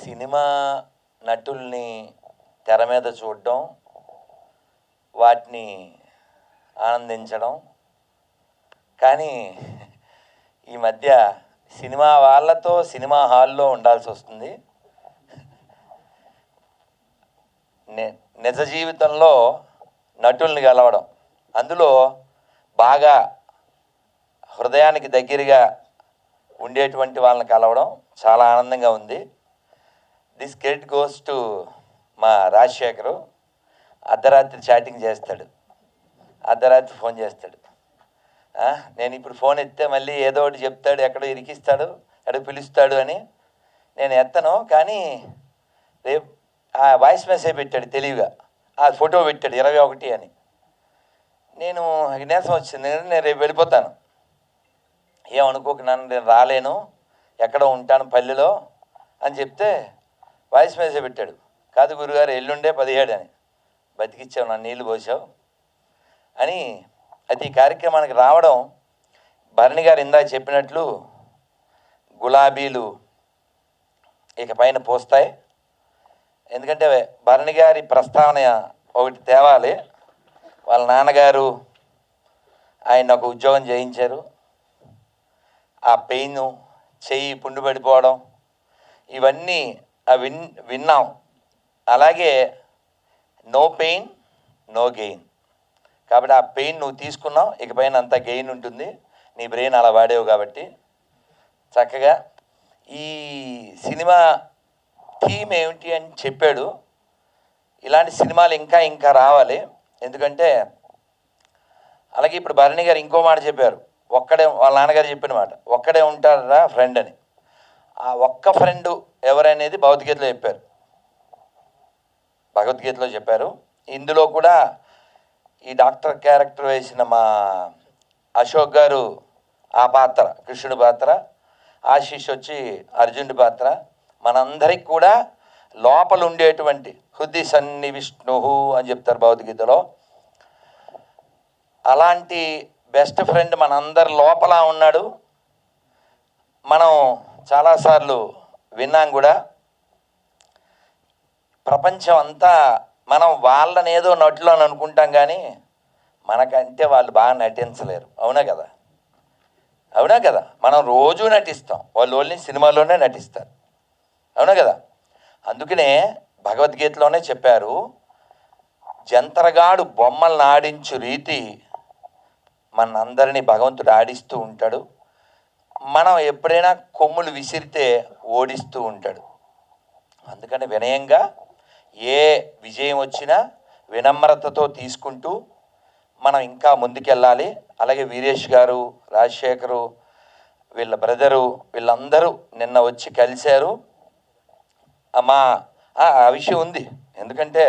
Cinema నటుల్ని తెర మీద చూడడం, వాటిని ఆనందించడం. కానీ ఈ మధ్య సినిమా వాళ్ళతో సినిమా హాల్లో ఉండాల్సి వస్తుంది. నిజ జీవితంలో నటుల్ని కలవడం, అందులో బాగా హృదయానికి దగ్గరగా ఉండేటువంటి వాళ్ళని కలవడం చాలా ఆనందంగా ఉంది. దిస్ క్రెడిట్ గోస్ టు మా రాజశేఖరు. అర్ధరాత్రి చాటింగ్ చేస్తాడు, అర్ధరాత్రి ఫోన్ చేస్తాడు. నేను ఇప్పుడు ఫోన్ ఎత్తే మళ్ళీ ఏదో ఒకటి చెప్తాడు, ఎక్కడో ఇరికిస్తాడు, ఎక్కడో పిలుస్తాడు అని నేను ఎత్తను. కానీ రేపు ఆ వాయిస్ మెసేజ్ పెట్టాడు తెలివిగా, ఆ ఫోటో పెట్టాడు 21 అని. నేను వినేసం వచ్చింది, నేను రేపు వెళ్ళిపోతాను, ఏమనుకోక నన్ను, నేను రాలేను, ఎక్కడో ఉంటాను పల్లెలో అని చెప్తే వాయిస్ మెసేజ్ పెట్టాడు, కాదు గురుగారు ఎల్లుండే 17 అని. బతికిచ్చావు, నన్ను నీళ్ళు పోసావు అని. అది ఈ కార్యక్రమానికి రావడం, భరణి గారు ఇందాక చెప్పినట్లు గులాబీలు ఇక పైన పోస్తాయి. ఎందుకంటే భరణి గారి ప్రస్తావన ఒకటి తేవాలి. వాళ్ళ నాన్నగారు ఆయన ఒక ఉద్యోగం చేయించారు, ఆ పెయిన్, చెయ్యి పుండు పడిపోవడం, ఇవన్నీ విన్నాం. అలాగే నో పెయిన్ నో గెయిన్. కాబట్టి ఆ పెయిన్ నువ్వు తీసుకున్నావు, ఇకపైన అంతా గెయిన్ ఉంటుంది, నీ బ్రెయిన్ అలా వాడేవు. కాబట్టి చక్కగా ఈ సినిమా థీమ్ ఏమిటి అని చెప్పాడు. ఇలాంటి సినిమాలు ఇంకా ఇంకా రావాలి. ఎందుకంటే అలాగే ఇప్పుడు భరణి గారు ఇంకో మాట చెప్పారు, ఒక్కడే, వాళ్ళ నాన్నగారు చెప్పిన మాట, ఒక్కడే ఉంటారా ఫ్రెండ్ అని. ఆ ఒక్క ఫ్రెండు ఎవరనేది భగవద్గీతలో చెప్పారు, భగవద్గీతలో చెప్పారు. ఇందులో కూడా ఈ డాక్టర్ క్యారెక్టర్ వేసిన మా అశోక్ గారు ఆ పాత్ర కృష్ణుడి పాత్ర, ఆశీష్ వచ్చి అర్జునుడి పాత్ర. మనందరికి కూడా లోపల ఉండేటువంటి హృది సన్ని విష్ణు అని చెప్తారు భగవద్గీతలో. అలాంటి బెస్ట్ ఫ్రెండ్ మనందరి లోపల ఉన్నాడు. మనం చాలాసార్లు విన్నాం కూడా, ప్రపంచం అంతా మనం వాళ్ళని ఏదో నటులు అని అనుకుంటాం, కానీ మనకంటే వాళ్ళు బాగా నటించలేరు. అవునా కదా? అవునా కదా? మనం రోజు నటిస్తాం, వాళ్ళు ఓన్లీ సినిమాలోనే నటిస్తారు. అవునా కదా? అందుకనే భగవద్గీతలోనే చెప్పారు, జంతరగాడు బొమ్మలను ఆడించు రీతి మనందరినీ భగవంతుడు ఆడిస్తూ ఉంటాడు. మనం ఎప్పుడైనా కొమ్ములు విసిరితే ఓడిస్తూ ఉంటాడు. అందుకని వినయంగా ఏ విజయం వచ్చినా వినమ్రతతో తీసుకుంటూ మనం ఇంకా ముందుకెళ్ళాలి. అలాగే వీరేష్ గారు, రాజశేఖరు, వీళ్ళ బ్రదరు, వీళ్ళందరూ నిన్న వచ్చి కలిశారు. అమ్మా ఆ విషయం ఉంది, ఎందుకంటే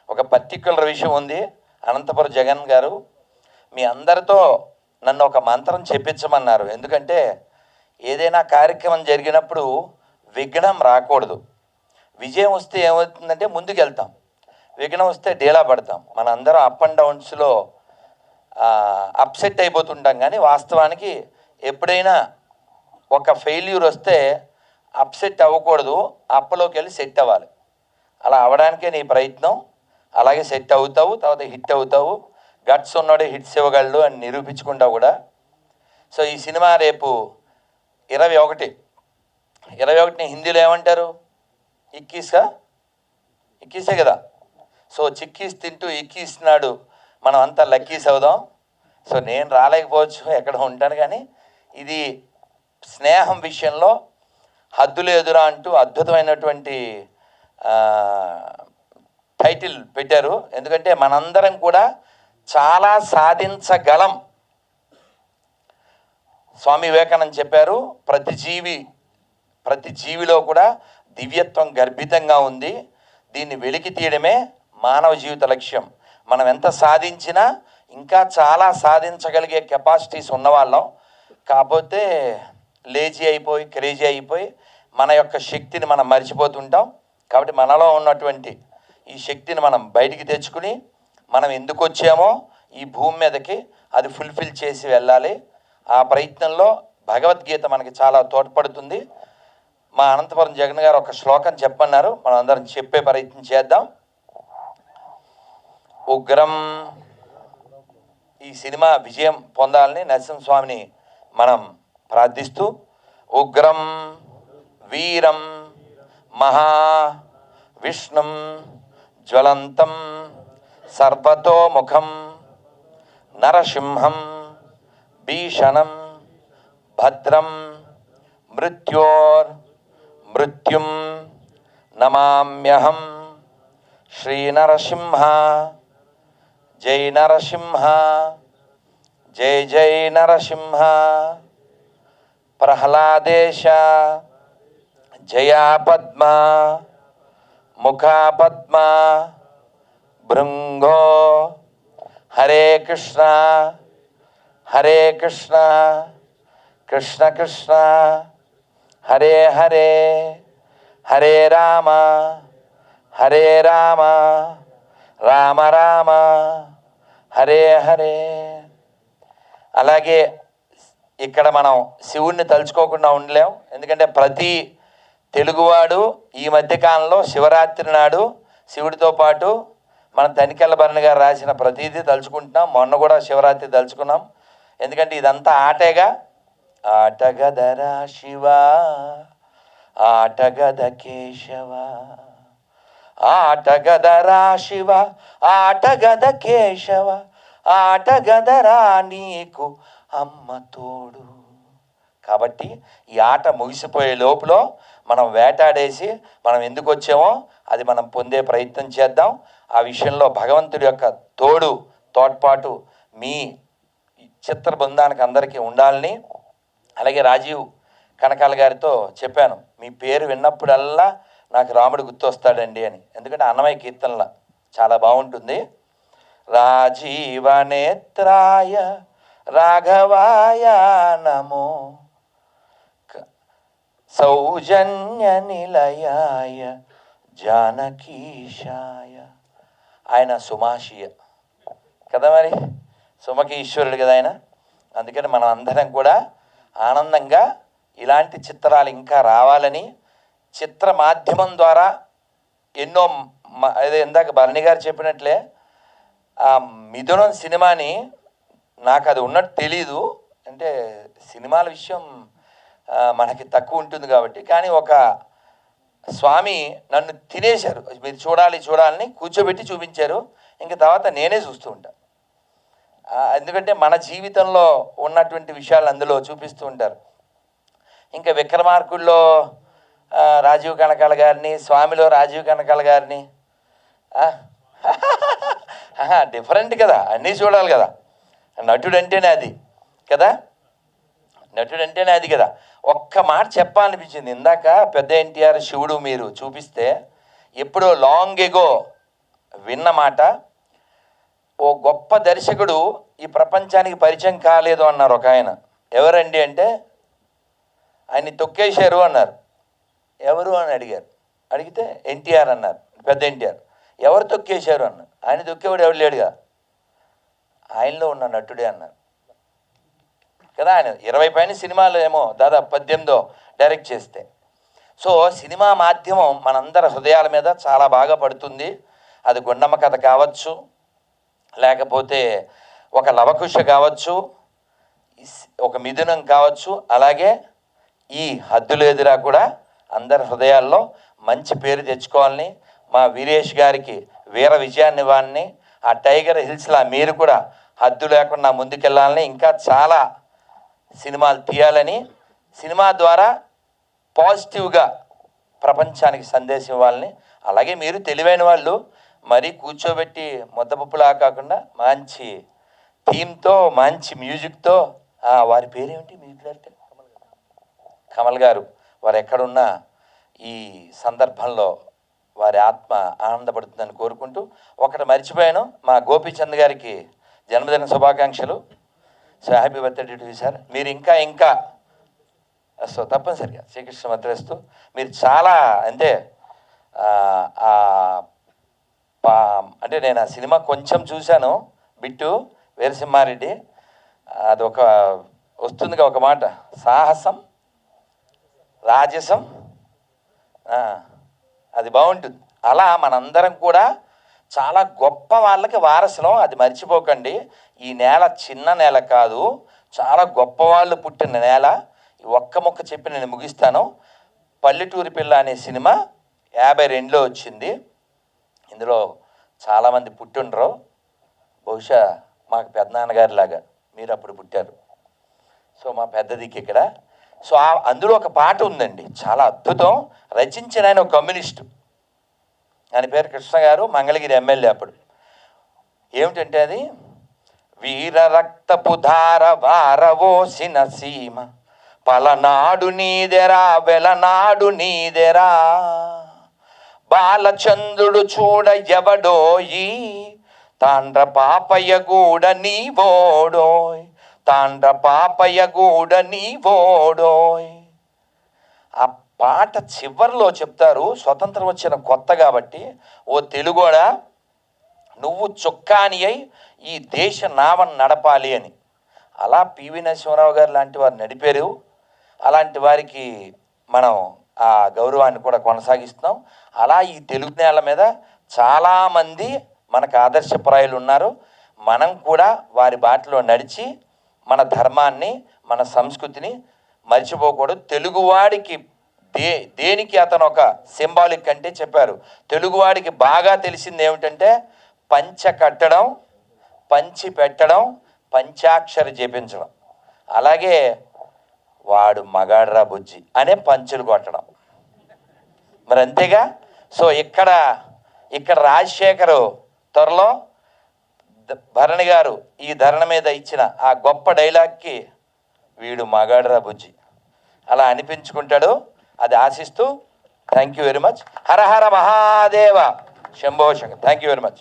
ఒక పర్టిక్యులర్ విషయం ఉంది. అనంతపురం జగన్ గారు మీ అందరితో నన్ను ఒక మంత్రం చెప్పించమన్నారు. ఎందుకంటే ఏదైనా కార్యక్రమం జరిగినప్పుడు విఘ్నం రాకూడదు. విజయం వస్తే ఏమవుతుందంటే ముందుకెళ్తాం, విఘ్నం వస్తే డీలా పడతాం. మన అందరం అప్ అండ్ డౌన్స్లో అప్సెట్ అయిపోతుంటాం. కానీ వాస్తవానికి ఎప్పుడైనా ఒక ఫెయిల్యూర్ వస్తే అప్సెట్ అవ్వకూడదు, అప్పలోకి వెళ్ళి సెట్ అవ్వాలి. అలా అవ్వడానికే నీ ప్రయత్నం. అలాగే సెట్ అవుతావు, తర్వాత హిట్ అవుతావు. గట్స్ ఉన్నాడు హిట్స్ ఇవ్వగలడు అని నిరూపించుకుంటావు కూడా. సో ఈ సినిమా రేపు 21 హిందీలో ఏమంటారు? ఇక్కీసే కదా. సో చిక్కీస్ తింటూ ఇక్కీస్తున్నాడు, మనం అంతా లక్కీస్ అవుదాం. సో నేను రాలేకపోవచ్చు, ఎక్కడ ఉంటాను, కానీ ఇది స్నేహం విషయంలో హద్దులు ఎదురా అంటూ అద్భుతమైనటువంటి టైటిల్ పెట్టారు. ఎందుకంటే మనందరం కూడా చాలా సాధించగలం. స్వామి వివేకానంద చెప్పారు, ప్రతి జీవిలో కూడా దివ్యత్వం గర్భితంగా ఉంది, దీన్ని వెలికి తీయడమే మానవ జీవిత లక్ష్యం. మనం ఎంత సాధించినా ఇంకా చాలా సాధించగలిగే కెపాసిటీస్ ఉన్నవాళ్ళం. కాకపోతే లేజీ అయిపోయి, క్రేజీ అయిపోయి మన యొక్క శక్తిని మనం మర్చిపోతుంటాం. కాబట్టి మనలో ఉన్నటువంటి ఈ శక్తిని మనం బయటికి తెచ్చుకుని, మనం ఎందుకు వచ్చామో ఈ భూమి మీదకి అది ఫుల్ఫిల్ చేసి వెళ్ళాలి. ఆ ప్రయత్నంలో భగవద్గీత మనకి చాలా తోడ్పడుతుంది. మా అనంతపురం జగన్ గారు ఒక శ్లోకం చెప్పన్నారు, మనం అందరం చెప్పే ప్రయత్నం చేద్దాం. ఉగ్రం. ఈ సినిమా విజయం పొందాలని నరసింహస్వామిని మనం ప్రార్థిస్తూ, ఉగ్రం వీరం మహా విష్ణుం జ్వలంతం సర్వతోముఖం నరసింహం భీషణం భద్రం మృత్యుం నమామ్యహం శ్రీనరసింహ. జై నరసింహ, జై జై నరసింహ. ప్రహ్లాదేశ జయా పద్మ ముఖా పద్మ భృంగో. హరే కృష్ణ హరే కృష్ణ కృష్ణ కృష్ణ హరే హరే, హరే రామ హరే రామ రామ రామ హరే హరే. అలాగే ఇక్కడ మనం శివుణ్ణి తలుచుకోకుండా ఉండలేం. ఎందుకంటే ప్రతి తెలుగువాడు ఈ మధ్యకాలంలో శివరాత్రి నాడు శివుడితో పాటు మన తనికెళ్ళ భరణి గారు రాసిన ప్రతిదీ తలుచుకుంటున్నాం. మొన్న కూడా శివరాత్రి తలుచుకున్నాం. ఎందుకంటే ఇదంతా ఆటేగా. ఆటగదరా శివ ఆటగద కేశవ, ఆటగదరా శివ ఆటగద కేశవ, ఆటగదరా నీకు అమ్మ తోడు. కాబట్టి ఈ ఆట ముగిసిపోయే లోపల మనం వేటాడేసి మనం ఎందుకు వచ్చామో అది మనం పొందే ప్రయత్నం చేద్దాం. ఆ విషయంలో భగవంతుడి యొక్క తోడ్పాటు మీ చిత్ర బృందానికి అందరికీ ఉండాలని. అలాగే రాజీవ్ కనకాల గారితో చెప్పాను, మీ పేరు విన్నప్పుడల్లా నాకు రాముడు గుర్తొస్తాడండి అని. ఎందుకంటే అన్నమయ్య కీర్తనల చాలా బాగుంటుంది. రాజీవనేత్రాయ రాఘవాయ నమో సౌజన్య నిలయాయ జానకీశాయ. ఆయన సుమాషియ కదా, మరి సుమకి ఈశ్వరుడు కదా ఆయన. అందుకని మనం అందరం కూడా ఆనందంగా ఇలాంటి చిత్రాలు ఇంకా రావాలని, చిత్ర మాధ్యమం ద్వారా ఎన్నో అదే ఇందాక భరణి గారు చెప్పినట్లే ఆ మిథునం సినిమాని నాకు అది ఉన్నట్టు తెలీదు. అంటే సినిమాల విషయం మనకి తక్కువ ఉంటుంది కాబట్టి. కానీ ఒక స్వామి నన్ను తినేశారు, మీరు చూడాలని కూర్చోబెట్టి చూపించారు. ఇంక తర్వాత నేనే చూస్తూ ఉంటాను. ఎందుకంటే మన జీవితంలో ఉన్నటువంటి విషయాలు అందులో చూపిస్తూ ఉంటారు. ఇంకా విక్రమార్కుల్లో రాజీవ్ కనకాల గారిని, స్వామిలో రాజీవ్ కనకాల గారిని డిఫరెంట్ కదా, అన్నీ చూడాలి కదా. నటుడు అంటేనే అది కదా, నటుడు అంటేనే అది కదా. ఒక్క మాట చెప్పాలనిపించింది. ఇందాక పెద్ద ఎన్టీఆర్ శివుడు మీరు చూపిస్తే ఎప్పుడో లాంగ్ ఎగో విన్న మాట. ఓ గొప్ప దర్శకుడు ఈ ప్రపంచానికి పరిచయం కాలేదు అన్నారు ఒక ఆయన. ఎవరండి అంటే ఆయన్ని తొక్కేశారు అన్నారు. ఎవరు అని అడిగారు. అడిగితే ఎన్టీఆర్ అన్నారు, పెద్ద ఎన్టీఆర్. ఎవరు తొక్కేశారు అన్నారు. ఆయన తొక్కేవాడు ఎవరు లేడుగా, ఆయనలో ఉన్న నటుడే అన్నారు కదా. ఆయన 20 పైన సినిమాలు ఏమో దాదాపు 18 డైరెక్ట్ చేస్తే. సో సినిమా మాధ్యమం మనందరి హృదయాల మీద చాలా బాగా పడుతుంది. అది గుండమ్మ కథ కావచ్చు, లేకపోతే ఒక లవకుశ కావచ్చు, ఒక మిథునం కావచ్చు. అలాగే ఈ హద్దులు ఎదురా కూడా అందరి హృదయాల్లో మంచి పేరు తెచ్చుకోవాలని, మా వీరేష్ గారికి వీర విజయాన్ని ఇవ్వాలని, ఆ టైగర్ హిల్స్లా మీరు కూడా హద్దు లేకుండా ముందుకెళ్ళాలని, ఇంకా చాలా సినిమాలు తీయాలని, సినిమా ద్వారా పాజిటివ్గా ప్రపంచానికి సందేశం ఇవ్వాలని. అలాగే మీరు తెలివైన వాళ్ళు మరీ కూర్చోబెట్టి ముద్దపప్పులా కాకుండా మంచి థీమ్తో, మంచి మ్యూజిక్తో. వారి పేరేమిటి మ్యూజిక్ డైరెక్టర్? కమల్ గారు. వారు ఎక్కడున్నా ఈ సందర్భంలో వారి ఆత్మ ఆనందపడుతుందని కోరుకుంటూ, ఒకటి మర్చిపోయాను, మా గోపీచంద్ గారికి జన్మదిన శుభాకాంక్షలు. So happy birthday to you sir. మీరు ఇంకా సో తప్పనిసరిగా శ్రీకృష్ణ మద్రస్తు. మీరు చాలా అంటే అంటే నేను ఆ సినిమా కొంచెం చూశాను, బిట్టు వీరసింహారెడ్డి. అదొక వస్తుందిగా ఒక మాట, సాహసం రాజసం అది బాగుంటుంది. అలా మనందరం కూడా చాలా గొప్ప వాళ్ళకి వారసులం, అది మర్చిపోకండి. ఈ నేల చిన్న నేల కాదు, చాలా గొప్ప వాళ్ళు పుట్టిన నేల. ఈ ఒక్క ముక్క చెప్పి నేను ముగిస్తాను. పల్లెటూరి పిల్ల అనే సినిమా 52లో వచ్చింది. ఇందులో చాలామంది పుట్టిండ్రు, బహుశా మాకు పెద్దనాన్నగారి లాగా మీరు అప్పుడు పుట్టారు. సో మా పెద్ద దిక్కు ఇక్కడ. సో అందులో ఒక పాట ఉందండి, చాలా అద్భుతం. రచించిన ఆయన ఒక కమ్యూనిస్టు, ఆయన పేరు కృష్ణ గారు, మంగళగిరి ఎమ్మెల్యే అప్పుడు. ఏమిటంటే అది, వీర రక్తపు ధార వారవోసిన సీమ, పలనాడు నీదెరా వెలనాడు నీదెరా, బాలచంద్రుడు చూడ ఎవడోయి, తాండ్ర పాపయ్య గూడ నీవోడోయ్, తాండ్ర పాపయ్య గూడ నీవోడోయ్. ఆ పాట చివరిలో చెప్తారు, స్వతంత్రం వచ్చిన కొత్త కాబట్టి, ఓ తెలుగోడా నువ్వు చుక్కాని అయి ఈ దేశ నావను నడపాలి అని. అలా పివి నరసింహారావు గారు లాంటి వారు నడిపారు. అలాంటి వారికి మనం ఆ గౌరవాన్ని కూడా కొనసాగిస్తున్నాం. అలా ఈ తెలుగు నేల మీద చాలామంది మనకు ఆదర్శప్రాయులు ఉన్నారు. మనం కూడా వారి బాటలో నడిచి మన ధర్మాన్ని, మన సంస్కృతిని మర్చిపోకూడదు. తెలుగువాడికి దేనికి అతను ఒక సింబాలిక్ అంటే చెప్పారు, తెలుగువాడికి బాగా తెలిసింది ఏమిటంటే పంచ కట్టడం, పంచి పెట్టడం, పంచాక్షరి జపించడం. అలాగే వాడు మగాడ్రా బుజ్జి అనే పంచులు కొట్టడం, మరి అంతేగా. సో ఇక్కడ రాజశేఖరు త్వరలో భరణి గారు ఈ ధరణ మీద ఇచ్చిన ఆ గొప్ప డైలాగ్కి వీడు మగాడ్రా బుజ్జి అలా అనిపించుకుంటాడు. అది ఆశిస్తూ thank you very much. Hara Hara Mahadeva, Shambho Shankar. Thank you very much.